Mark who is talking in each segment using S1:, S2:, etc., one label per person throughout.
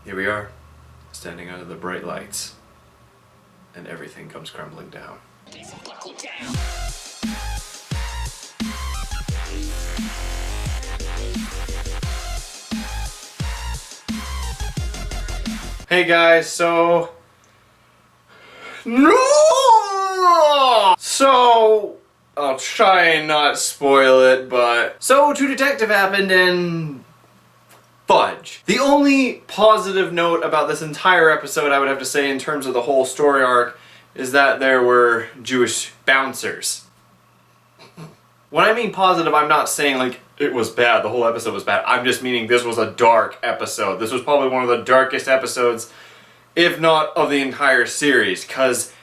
S1: Here we are, standing under the bright lights, and everything comes crumbling down. Hey guys, So I'll try and not spoil it, but so True Detective happened and fudge. The only positive note about this entire episode, I would have to say, in terms of the whole story arc, is that there were Jewish bouncers. When I mean positive, I'm not saying like it was bad, the whole episode was bad. I'm just meaning this was a dark episode. This was probably one of the darkest episodes, if not of the entire series, because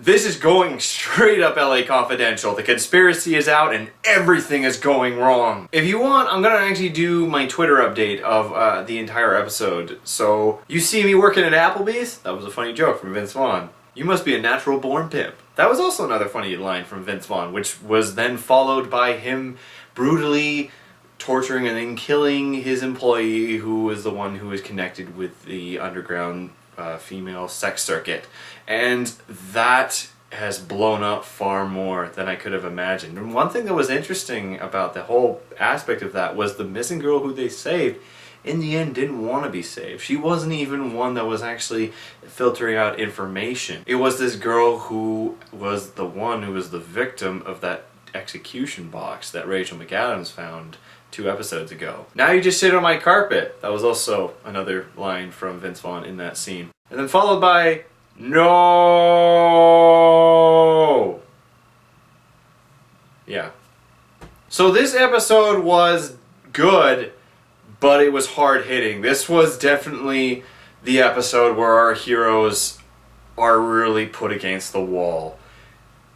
S1: this is going straight up LA Confidential. The conspiracy is out and everything is going wrong. If you want, I'm gonna actually do my Twitter update of the entire episode. So, you see me working at Applebee's? That was a funny joke from Vince Vaughn. You must be a natural born pimp. That was also another funny line from Vince Vaughn, which was then followed by him brutally torturing and then killing his employee, who was the one who was connected with the underground female sex circuit. And that has blown up far more than I could have imagined. And one thing that was interesting about the whole aspect of that was the missing girl who they saved in the end didn't want to be saved. She wasn't even one that was actually filtering out information. It was this girl who was the one who was the victim of that execution box that Rachel McAdams found 2 episodes ago. Now you just sit on my carpet. That was also another line from Vince Vaughn in that scene. And then followed by, no! Yeah. So this episode was good, but it was hard hitting. This was definitely the episode where our heroes are really put against the wall,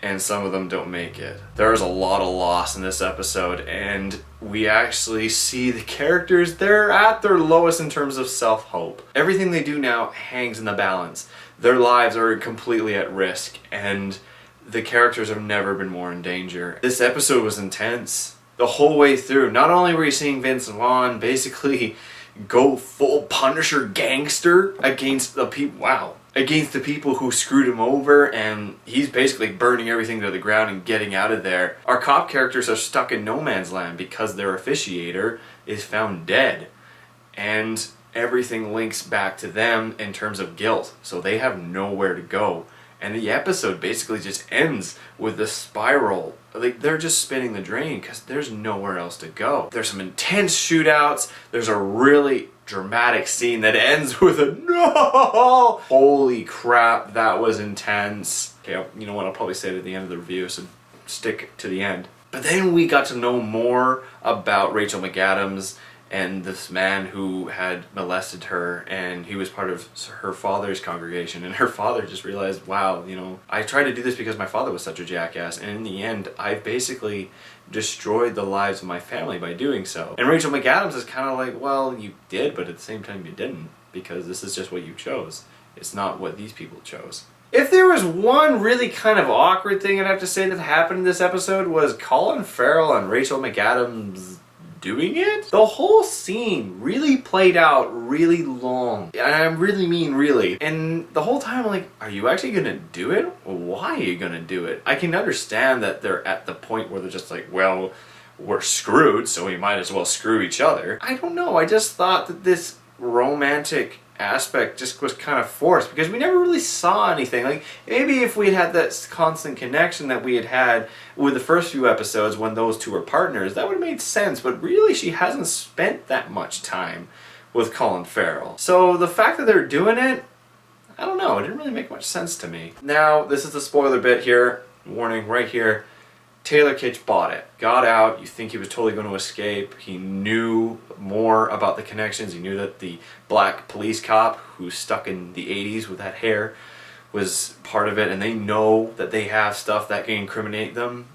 S1: and some of them don't make it. There's a lot of loss in this episode, and we actually see the characters, they're at their lowest in terms of self-hope. Everything they do now hangs in the balance. Their lives are completely at risk, and the characters have never been more in danger. This episode was intense the whole way through. Not only were you seeing Vince Vaughn basically go full Punisher gangster against the people, against the people who screwed him over, and he's basically burning everything to the ground and getting out of there. Our cop characters are stuck in no man's land because their officiator is found dead, and everything links back to them in terms of guilt, so they have nowhere to go. And the episode basically just ends with a spiral. Like, they're just spinning the drain because there's nowhere else to go. There's some intense shootouts. There's a really dramatic scene that ends with a no! Holy crap, that was intense. Okay, you know what, I'll probably say it at the end of the review, so stick to the end. But then we got to know more about Rachel McAdams and this man who had molested her, and he was part of her father's congregation, and her father just realized, wow, you know, I tried to do this because my father was such a jackass, and in the end, I basically destroyed the lives of my family by doing so. And Rachel McAdams is kind of like, well, you did, but at the same time you didn't, because this is just what you chose. It's not what these people chose. If there was one really kind of awkward thing I'd have to say that happened in this episode was Colin Farrell and Rachel McAdams doing it. The whole scene really played out really long. And I really mean really. And the whole time I'm like, are you actually gonna do it? Why are you gonna do it? I can understand that they're at the point where they're just like, well, we're screwed, so we might as well screw each other. I don't know, I just thought that this romantic aspect just was kind of forced because we never really saw anything. Like, maybe if we had that constant connection that we had with the first few episodes when those two were partners, that would have made sense, but really she hasn't spent that much time with Colin Farrell. So the fact that they're doing it, I don't know, it didn't really make much sense to me. Now, this is the spoiler bit here, warning right here. Taylor Kitsch bought it, got out. You think he was totally going to escape. He knew more about the connections. He knew that the black police cop who's stuck in the 80s with that hair was part of it, and they know that they have stuff that can incriminate them.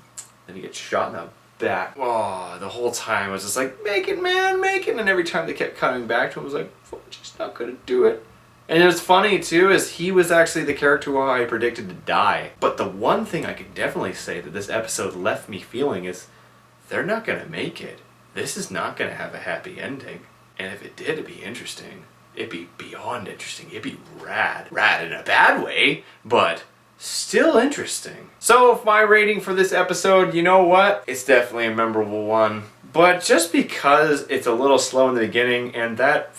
S1: Then he gets shot in the back. Oh, the whole time I was just like, make it, man, make it. And every time they kept coming back to him, I was like, she's not going to do it. And it was funny too, is he was actually the character who I predicted to die. But the one thing I can definitely say that this episode left me feeling is they're not gonna make it. This is not gonna have a happy ending. And if it did, it'd be interesting. it'd be beyond interesting. It'd be rad. Rad in a bad way, but still interesting. So my rating for this episode, you know what? It's definitely a memorable one. But just because it's a little slow in the beginning and that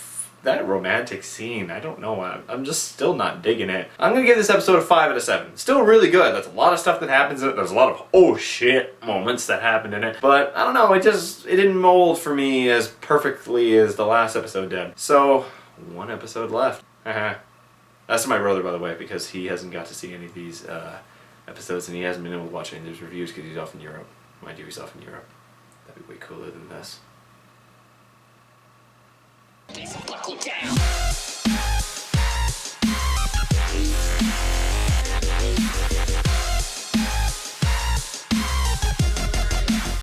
S1: romantic scene, I don't know, I'm just still not digging it. I'm gonna give this episode a 5 out of 7. Still really good. That's a lot of stuff that happens in it. There's a lot of oh shit moments that happened in it. But I don't know, it didn't mold for me as perfectly as the last episode did. So, one episode left. That's to my brother, by the way, because he hasn't got to see any of these episodes and he hasn't been able to watch any of these reviews because he's off in Europe. Mind you, he's off in Europe. That'd be way cooler than this.
S2: Buckle down.